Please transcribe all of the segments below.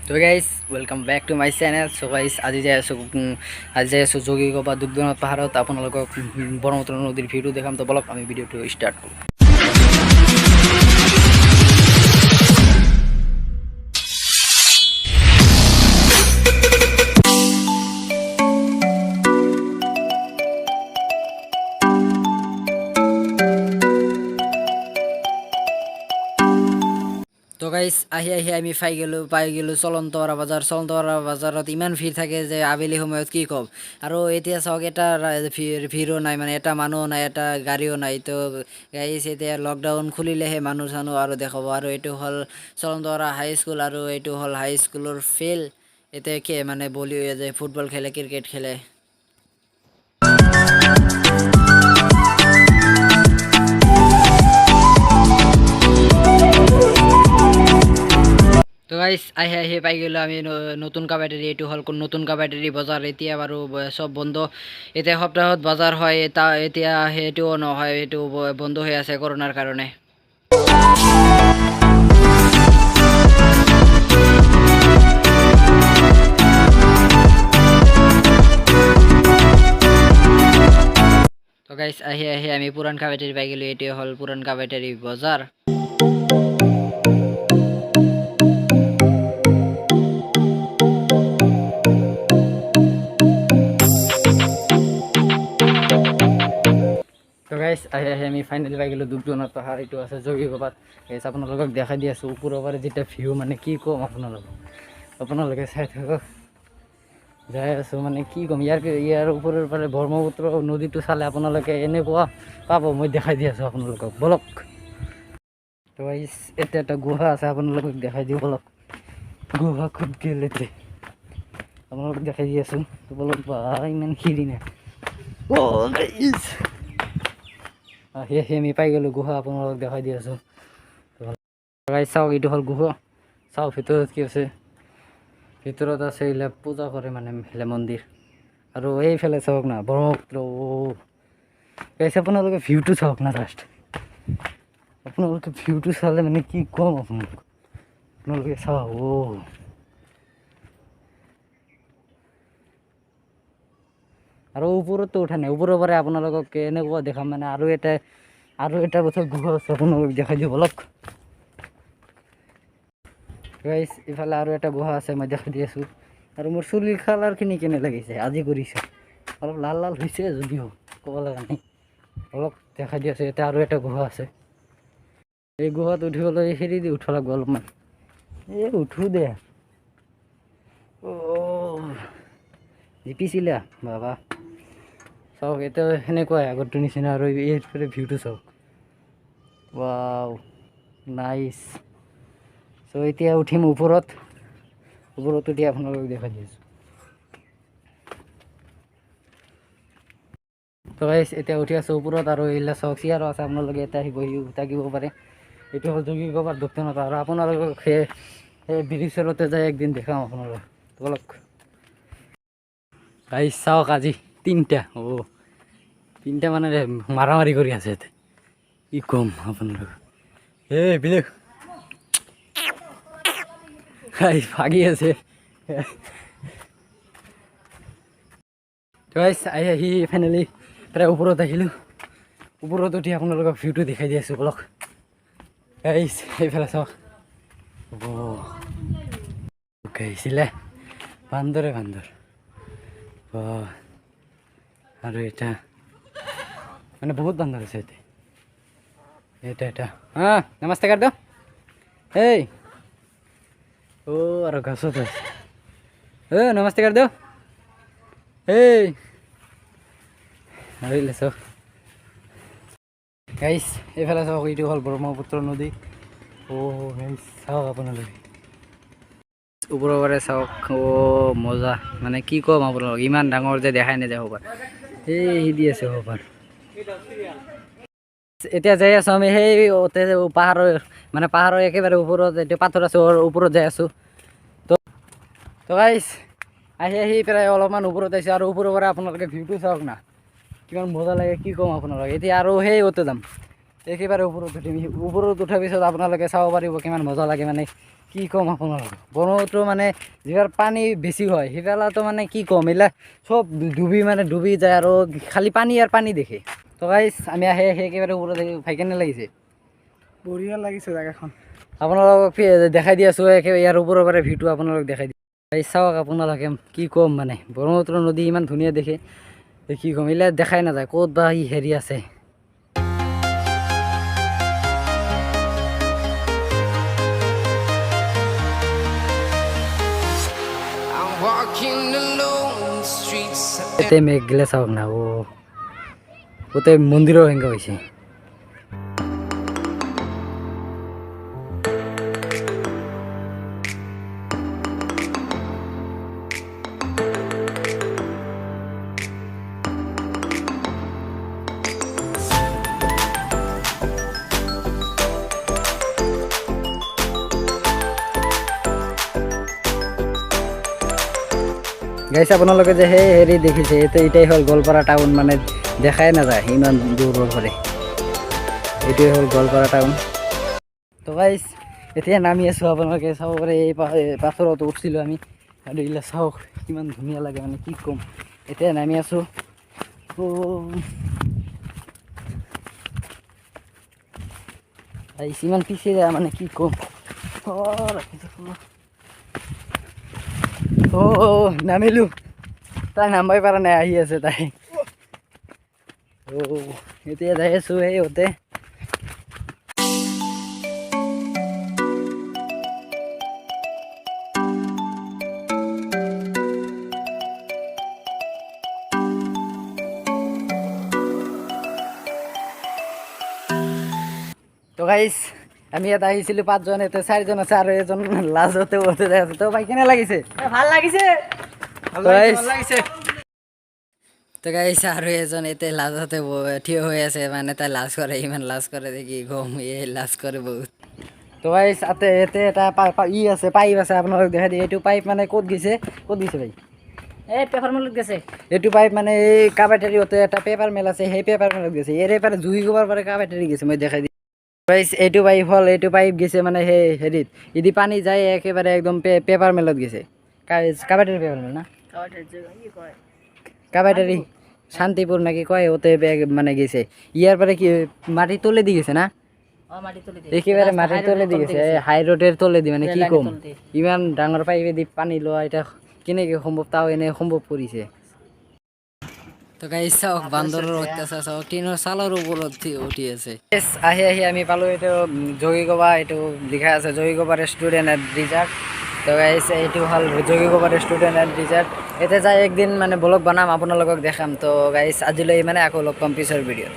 তো guys welcome back to my channel. So' guys আজি যাই আছোঁ যোগীঘোপা দুগ্ধনাথ পাহাৰত আপোনালোকক ব্ৰহ্মপুত্ৰ নদীৰ ভিউটো দেখাম। তো বলক আমি ভিডিঅ'টো ষ্টাৰ্ট কৰোঁ। তো গাইজ আহি আমি পাই গ'লোঁ চলন্তপাৰা বাজাৰত ইমান ভিৰ থাকে যে আবেলি সময়ত কি ক'ম। আৰু এতিয়া চাওক এটা ভিৰো নাই, মানে এটা মানুহো নাই, এটা গাড়ীও নাই। তো গাইজ এতিয়া লকডাউন খুলিলেহে মানুহ চানুহ আৰু দেখাব। আৰু এইটো হ'ল চলন্তপাৰা হাইস্কুল, আৰু এইটো হ'ল হাইস্কুলৰ ফিল্ড। এতিয়া মানে যে ফুটবল খেলে, ক্ৰিকেট খেলে। তো গাইজ আহি পাই গ'লোঁ আমি নতুন কাবাটেৰী। এইটো হ'ল নতুন কাবাটেৰী বজাৰ। এতিয়া বাৰু চব বন্ধ, এতিয়া সপ্তাহত বজাৰ হয়, এতিয়া সেইটোও নহয়, এইটো বন্ধ হৈ আছে কৰোণাৰ কাৰণে। তো গাইজ আহি আমি পুৰাণ কাবাটেৰী পাই গ'লোঁ। এইটোৱে হ'ল পুৰাণ কাবাটেৰী বজাৰ। তো গাইজ আহি আমি ফাইনেলি পাই গ'লোঁ দুগ্ধনাথ পাহাৰ। এইটো আছে যোগীঘোপাত। গাইজ আপোনালোকক দেখাই দি আছোঁ ওপৰৰ পৰা যেতিয়া ভিউ, মানে কি ক'ম আপোনালোকে চাই থাকক। যাই আছোঁ, মানে কি ক'ম, ইয়াৰ ওপৰৰ পৰা ব্ৰহ্মপুত্ৰ নদীটো চালে আপোনালোকে এনেকুৱা পাব। মই দেখাই দি আছোঁ আপোনালোকক, বলক। তো গাইজ এতিয়া এটা গুহা আছে, আপোনালোকক দেখাই দিওঁ বলক। গুহা খুব গেলেতে আপোনালোকক দেখাই দি আছোঁ। তো বলক, বা ইমান খিৰি নাই। গাইজ আমি পাই গ'লোঁ গুহা, আপোনালোকক দেখাই দি আছোঁ। গাইজ চাওক, এইটো হ'ল গুহা। চাওক ভিতৰত কি আছে। ভিতৰত আছে এইবিলাক পূজা কৰে, মানে মন্দিৰ। আৰু এইফালে চাওক না ব্ৰহ্মপুত্ৰ। গাইজ আপোনালোকে ভিউটো চাওক না লাষ্ট। আপোনালোকে ভিউটো চালে মানে কি ক'ম আপোনালোকে চাওক। আৰু ওপৰতো উঠা নাই, ওপৰৰ পৰা আপোনালোকক এনেকুৱা দেখাম, মানে আৰু এটা বছৰ গুহা আছে, আপোনালোকক দেখাই দিওঁ বলক। গাইজ ইফালে আৰু এটা গুহা আছে, মই দেখাই দি আছোঁ। আৰু মোৰ চুলিৰ কালাৰখিনি কেনে লাগিছে, আজি কৰিছে অলপ লাল হৈছে, যদিও ক'ব লগা নাই। অলপ দেখাই দি আছোঁ। এতিয়া আৰু এটা গুহা আছে। এই গুহাত উঠিবলৈ হেৰি দি উঠিব লাগিব অলপমান। উঠো দে। জিপিছিলা বাবা। চাওক এতিয়া সেনেকুৱাই আগৰটো নিচিনা। আৰু এইফালে ভিউটো চাওক, ৱাও নাইচ। চ' এতিয়া উঠিম ওপৰত উঠি আপোনালোকক দেখাই দি আছোঁ। তো গাইজ এতিয়া উঠি আছোঁ ওপৰত, আৰু এইবিলাক চাওক চেয়াৰো আছে, আপোনালোকে এতিয়া আহি বহি থাকিব পাৰে। এইটো হ'ল যোগীঘোপাৰ দুগ্ধনাথ। আৰু আপোনালোকক সেই ব্ৰিজতে যাই একদিন দেখাম আপোনালোকক, বলক। গাইজ চাওক, আজি তিনিটা মানে মাৰামাৰি কৰি আছে ইয়াতে, কি ক'ম আপোনালোকক। বেলেগ ভাগি আছে। গাইজ আহি ফাইনেলি প্ৰায় ওপৰত আহিলোঁ। ওপৰত উঠি আপোনালোকক ভিউটো দেখাই দি আছোঁ বলক। গাইজ সেইফালে চাওক, গাইছিলে বান্দৰ। আৰু এটা মানে বহুত বান্দৰ আছে ইয়াতে। এটা নমস্তে কাৰ দিওঁ। আৰু গছত আছে। নমস্তে কাৰ দিওঁ। চাওক গাইজ এইফালে চাওক, এইটো হ'ল ব্ৰহ্মপুত্ৰ নদী। গাইজ চাওক আপোনালোকে ওপৰৰ পৰা চাওক। মজা, মানে কি ক'ম আপোনালোক, ইমান ডাঙৰ যে দেখাই নাযায় সবাৰ। দি আছে সবাৰ। এতিয়া যাই আছোঁ আমি সেই পাহাৰৰ একেবাৰে ওপৰত, এতিয়া পাথৰ আছে ওপৰত যাই আছোঁ। তো গাইজ আহি পেলাই অলপমান ওপৰত আহিছোঁ। আৰু ওপৰৰ পৰা আপোনালোকে ভিউটো চাওক না, কিমান মজা লাগে, কি ক'ম আপোনালোকে। এতিয়া আৰু যাম একেবাৰে ওপৰত উঠিম। ওপৰত উঠাৰ পিছত আপোনালোকে চাব পাৰিব কিমান মজা লাগে, মানে কি ক'ম আপোনালোকক ব্ৰহ্মপুত্ৰ মানে যিবাৰ পানী বেছি হয় সেইফালেতো মানে কি ক'ম এইবিলাক চব ডুবি যায় আৰু খালি পানী আৰু পানী দেখে তো গাইছ আমি আহে একেবাৰে ওপৰত ভাই কেনে লাগিছে বঢ়িয়া লাগিছে জেগাখন আপোনালোকক দেখাই দি আছোঁ ইয়াৰ ওপৰৰ পৰা ভিউটো আপোনালোক দেখাই দিওঁ চাওক আপোনালোকে কি ক'ম মানে ব্ৰহ্মপুত্ৰ নদী ইমান ধুনীয়া দেখে কি ক'ম এইবিলাক দেখাই নাযায় ক'ত বা ই হেৰি আছে এতিয়া মেঘগিলা চাওক না গোটেই মন্দিৰৰ সংখ্যা হৈছে গাইছে আপোনালোকে যে সেই হেৰি দেখিছে এটাই হ'ল গোৱালপাৰা টাউন মানে দেখাই নাযায় ইমান দূৰৰ পৰা এইটোৱে হ'ল গোৱালপাৰা টাউন তো গাইছ এতিয়া নামি আছোঁ আপোনালোকে চাব পাৰে এই পাথৰত উঠিছিলোঁ আমি আৰু এইবিলাক চাওক কিমান ধুনীয়া লাগে মানে কি ক'ম এতিয়া নামি আছোঁ ইমান পিছে মানে কি ক'ম নামিলোঁ তাই নামবাই পৰা নাই আহি আছে তাই এতিয়া যাই আছোঁ এই হতে তো গাইছ আমি ইয়াত আহিছিলোঁ 5 জন এতিয়া 4 জন আছে আৰু এজন লাজতে বসে যাই আছে তো ভাই কেনে লাগিছে ভাল লাগিছে তো গাইছ আৰু এজন এতিয়া লাজতে থিয় হৈ আছে মানে তাই লাজ কৰে ইমান লাজ কৰে দেখি গম লাজ কৰে বহুত তো গাইছ ইয়াতে এটা আছে পাইপ আছে আপোনালোক দেখাই দিয়ে এইটো পাইপ মানে ক'ত গৈছে ভাই এই পেপাৰ মিলত গৈছে এইটো পাইপ মানে এই কাবাটেৰী এটা পেপাৰ মিল আছে সেই পেপাৰ মিলত গৈছে এৰে পাৰে জুই গোবৰ পাৰে কাবাটেৰী গৈছে মই দেখাই দিম এইটো পাইপ গৈছে মানে সেই হেৰিত যদি পানী যায় একেবাৰে একদম পেপাৰ মিলত গৈছে কাবাটেৰী পেপাৰ মিল না কাবাটেৰী শান্তিপুৰ নাকি কয় ওতে মানে গৈছে ইয়াৰ পৰা কি মাটি তলে দি গৈছে না একেবাৰে মাটিৰ তলে দি গৈছে হাই ৰোডেৰ তলে দি মানে কি ক'ম ইমান ডাঙৰ পাইপেদি পানী লোৱা এতিয়া কেনেকৈ সম্ভৱ তাও এনে সম্ভৱ কৰিছে তো গাইছ চাওক বান্দৰৰ অত্যাচাৰ চাওক ট্ৰেইনৰ ছালৰ ওপৰত উঠি আছে আহি আমি পালোঁ এইটো জগিগোবা এইটো লিখা আছে জগিগোবা ৰেষ্টুৰেণ্ট এণ্ড ৰিজৰ্ট তো গাইছ এইটো হ'ল জগিগোবা ৰেষ্টুৰেণ্ট এণ্ড ৰিজৰ্ট এতিয়া যাই একদিন মানে ব্লগ বনাম আপোনালোকক দেখাম তো গাইছ আজিলৈ মানে আকৌ লগ পাম পিছৰ ভিডিঅ'ত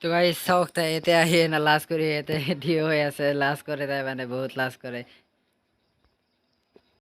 তো গাইজ চাওক তাই এতিয়া আহি না লাজ কৰি ইয়াতে থিয় হৈ আছে লাজ কৰে তাই মানে বহুত লাজ কৰে